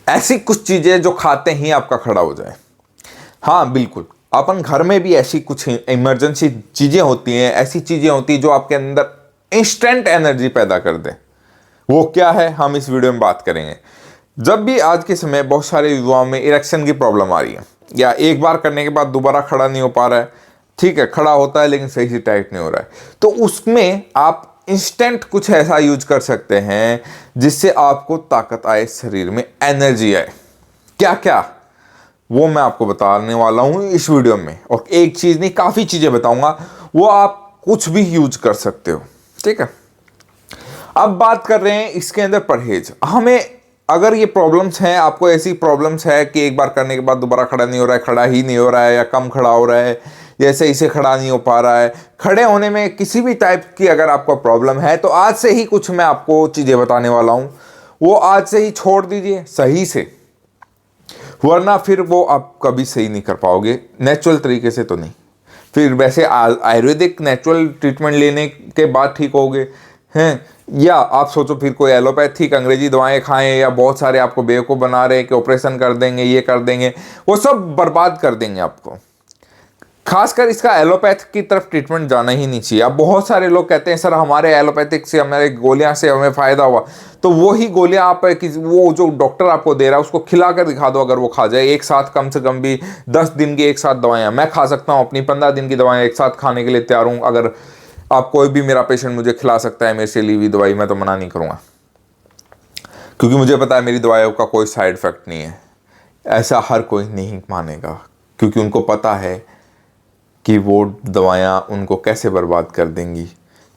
ऐसी कुछ चीजें जो खाते ही आपका खड़ा हो जाए। हाँ बिल्कुल, अपन घर में भी ऐसी कुछ इमरजेंसी चीजें होती हैं, ऐसी चीजें होती हैं जो आपके अंदर इंस्टेंट एनर्जी पैदा कर दे। वो क्या है, हम इस वीडियो में बात करेंगे। जब भी आज के समय बहुत सारे युवाओं में इरेक्शन की प्रॉब्लम आ रही है, या एक बार करने के बाद दोबारा खड़ा नहीं हो पा रहा है, ठीक है खड़ा होता है लेकिन सही से टाइट नहीं हो रहा है, तो उसमें आप इंस्टेंट कुछ ऐसा यूज कर सकते हैं जिससे आपको ताकत आए, शरीर में एनर्जी आए। क्या क्या, वो मैं आपको बताने वाला हूं इस वीडियो में। और एक चीज नहीं, काफी चीजें बताऊंगा, वो आप कुछ भी यूज कर सकते हो, ठीक है। अब बात कर रहे हैं इसके अंदर परहेज। हमें अगर ये प्रॉब्लम्स हैं, आपको ऐसी प्रॉब्लम्स है कि एक बार करने के बाद दोबारा खड़ा नहीं हो रहा है, खड़ा ही नहीं हो रहा है, या कम खड़ा हो रहा है, जैसे इसे खड़ा नहीं हो पा रहा है, खड़े होने में किसी भी टाइप की अगर आपको प्रॉब्लम है, तो आज से ही कुछ मैं आपको चीजें बताने वाला हूं, वो आज से ही छोड़ दीजिए सही से, वरना फिर वो आप कभी सही नहीं कर पाओगे, नेचुरल तरीके से तो नहीं। फिर वैसे आयुर्वेदिक नेचुरल ट्रीटमेंट लेने के बाद ठीक होगे हैं, या आप सोचो फिर कोई एलोपैथिक अंग्रेजी दवाएं खाएं, या बहुत सारे आपको बेवकूफ़ बना रहे हैं कि ऑपरेशन कर देंगे, ये कर देंगे, वो सब बर्बाद कर देंगे आपको। खासकर इसका एलोपैथ की तरफ ट्रीटमेंट जाना ही नहीं चाहिए। अब बहुत सारे लोग कहते हैं सर हमारे एलोपैथिक से, हमारे गोलियां से हमें फ़ायदा हुआ, तो वो ही गोलियां आप वो जो डॉक्टर आपको दे रहा है उसको खिला कर दिखा दो, अगर वो खा जाए एक साथ, कम से कम भी 10 दिन की एक साथ दवाएं मैं खा सकता हूँ, अपनी 15 दिन की दवाएं एक साथ खाने के लिए तैयार हूँ। अगर आप कोई भी मेरा पेशेंट मुझे खिला सकता है मेरे से ली हुई दवाई, मैं तो मना नहीं करूँगा, क्योंकि मुझे पता है मेरी दवाइयों का कोई साइड इफेक्ट नहीं है। ऐसा हर कोई नहीं मानेगा, क्योंकि उनको पता है कि वो दवायाँ उनको कैसे बर्बाद कर देंगी।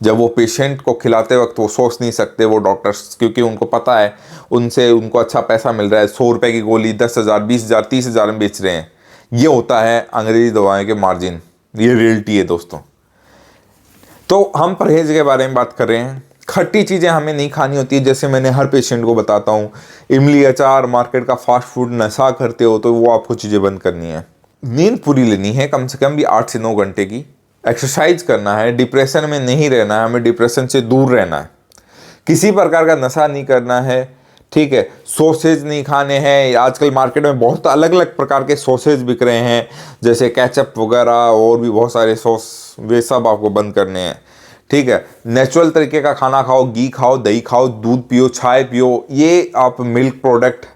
जब वो पेशेंट को खिलाते वक्त वो सोच नहीं सकते वो डॉक्टर्स, क्योंकि उनको पता है उनसे उनको अच्छा पैसा मिल रहा है। 100 रुपये की गोली 10,000, 20,000, 30,000 में बेच रहे हैं। ये होता है अंग्रेजी दवाएं के मार्जिन, ये रियलिटी है दोस्तों। तो हम परहेज के बारे में बात कर रहे हैं। खट्टी चीज़ें हमें नहीं खानी होती है, जैसे मैंने हर पेशेंट को बताता हूँ, इमली, अचार, मार्केट का फास्ट फूड नशा करते हो तो वो आपको चीज़ें बंद करनी है। नींद पूरी लेनी है, कम से कम भी 8 से 9 घंटे की। एक्सरसाइज करना है, डिप्रेशन में नहीं रहना है, हमें डिप्रेशन से दूर रहना है। किसी प्रकार का नशा नहीं करना है, ठीक है। सॉसेज नहीं खाने हैं। आजकल मार्केट में बहुत अलग अलग प्रकार के सॉसेज बिक रहे हैं, जैसे केचप वगैरह और भी बहुत सारे सॉस, वे सब आपको बंद करने हैं, ठीक है। नेचुरल तरीके का खाना खाओ, घी खाओ, दही खाओ, दूध पियो, चाय पियो, ये आप मिल्क प्रोडक्ट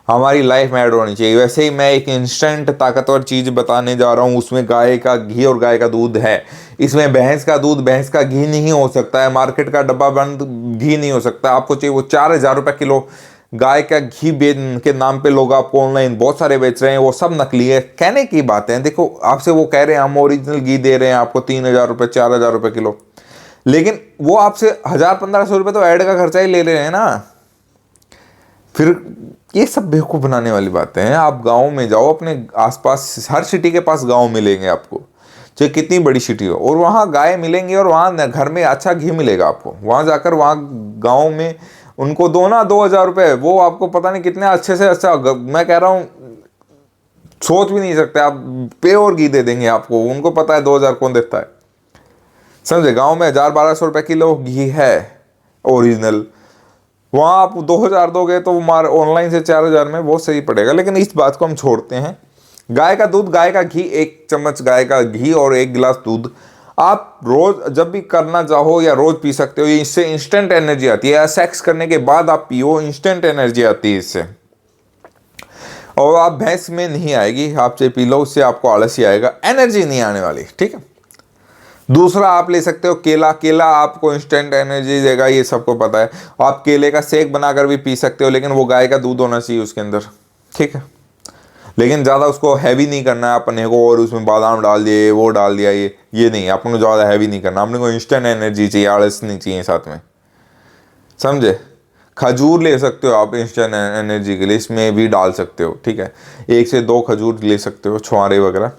हमारी लाइफ में ऐड होनी चाहिए। वैसे ही मैं एक इंस्टेंट ताकतवर चीज़ बताने जा रहा हूँ, उसमें गाय का घी और गाय का दूध है। इसमें भैंस का दूध, भैंस का घी नहीं हो सकता है, मार्केट का डब्बा बंद घी नहीं हो सकता। आपको चाहिए वो 4,000 रुपये किलो गाय का घी के नाम पे लोग आपको ऑनलाइन बहुत सारे बेच रहे हैं, वो सब नकली है। कहने की बात है, देखो आपसे वो कह रहे हैं हम ओरिजिनल घी दे रहे हैं आपको 3,000 रुपये, 4,000 रुपये किलो, लेकिन वो आपसे 1,000-1,500 रुपये तो ऐड का खर्चा ही ले रहे हैं ना। फिर ये सब बेवकूफ़ बनाने वाली बातें हैं। आप गांव में जाओ, अपने आसपास हर सिटी के पास गांव मिलेंगे आपको, चाहे कितनी बड़ी सिटी हो, और वहाँ गाय मिलेंगी और वहाँ घर में अच्छा घी मिलेगा आपको। वहाँ जाकर वहाँ गांव में उनको दो ना 2,000 रुपये, वो आपको पता नहीं कितने अच्छे से अच्छा, मैं कह रहा हूँ सोच भी नहीं सकते आप, प्योर घी दे देंगे आपको। उनको पता है 2,000 कौन देता है, समझे। गाँव में 1,000-1,200 रुपये किलो घी है ओरिजिनल, वहाँ आप 2,000 दोगे तो ऑनलाइन से 4,000 में बहुत सही पड़ेगा। लेकिन इस बात को हम छोड़ते हैं। गाय का दूध, गाय का घी, 1 चम्मच गाय का घी और 1 गिलास दूध आप रोज जब भी करना चाहो या रोज पी सकते हो। इससे इंस्टेंट एनर्जी आती है, या सेक्स करने के बाद आप पियो, इंस्टेंट एनर्जी आती है इससे। और आप भैंस में नहीं आएगी, आप चाहे पी लो, उससे आपको आलस ही आएगा, एनर्जी नहीं आने वाली, ठीक है। दूसरा आप ले सकते हो केला। केला आपको इंस्टेंट एनर्जी देगा, ये सबको पता है। आप केले का शेक बनाकर भी पी सकते हो, लेकिन वो गाय का दूध होना चाहिए उसके अंदर, ठीक है। लेकिन ज़्यादा उसको हैवी नहीं करना है अपने को, और उसमें बादाम डाल दिए, वो डाल दिया, ये नहीं, अपने को ज़्यादा हैवी नहीं करना। अपने को इंस्टेंट एनर्जी चाहिए, आलस नहीं चाहिए साथ में, समझे। खजूर ले सकते हो आप इंस्टेंट एनर्जी के लिए, इसमें भी डाल सकते हो, ठीक है। 1 से 2 खजूर ले सकते हो, छुहारे वगैरह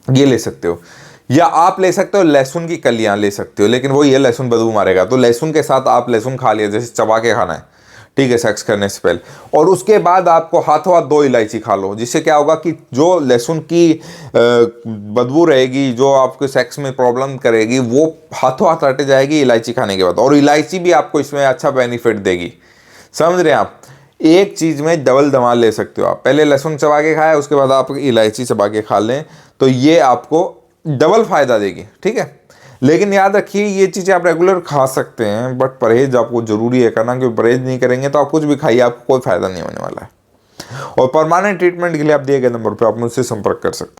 ये ले सकते हो। या आप ले सकते हो लहसुन की कलियां ले सकते हो, लेकिन वो ये लहसुन बदबू मारेगा, तो लहसुन के साथ आप लहसुन खा लिया, जैसे चबा के खाना है, ठीक है, सेक्स करने से पहले। और उसके बाद आपको हाथों हाथ 2 इलायची खा लो, जिससे क्या होगा कि जो लहसुन की बदबू रहेगी, जो आपको सेक्स में प्रॉब्लम करेगी, वो हाथों हाथ हट जाएगी इलायची खाने के बाद। और इलायची भी आपको इसमें अच्छा बेनिफिट देगी, समझ रहे हैं आप। एक चीज़ में डबल धमाल ले सकते हो आप। पहले लहसुन चबा के खाया, उसके बाद आप इलायची चबा के खा लें, तो ये आपको डबल फायदा देगी, ठीक है। लेकिन याद रखिए ये चीज़ें आप रेगुलर खा सकते हैं, बट परहेज आपको जरूरी है करना, क्योंकि परहेज नहीं करेंगे तो आप कुछ भी खाइए, आपको कोई फायदा नहीं होने वाला है। और परमानेंट ट्रीटमेंट के लिए आप दिए गए नंबर पर आप मुझसे संपर्क कर सकते हैं।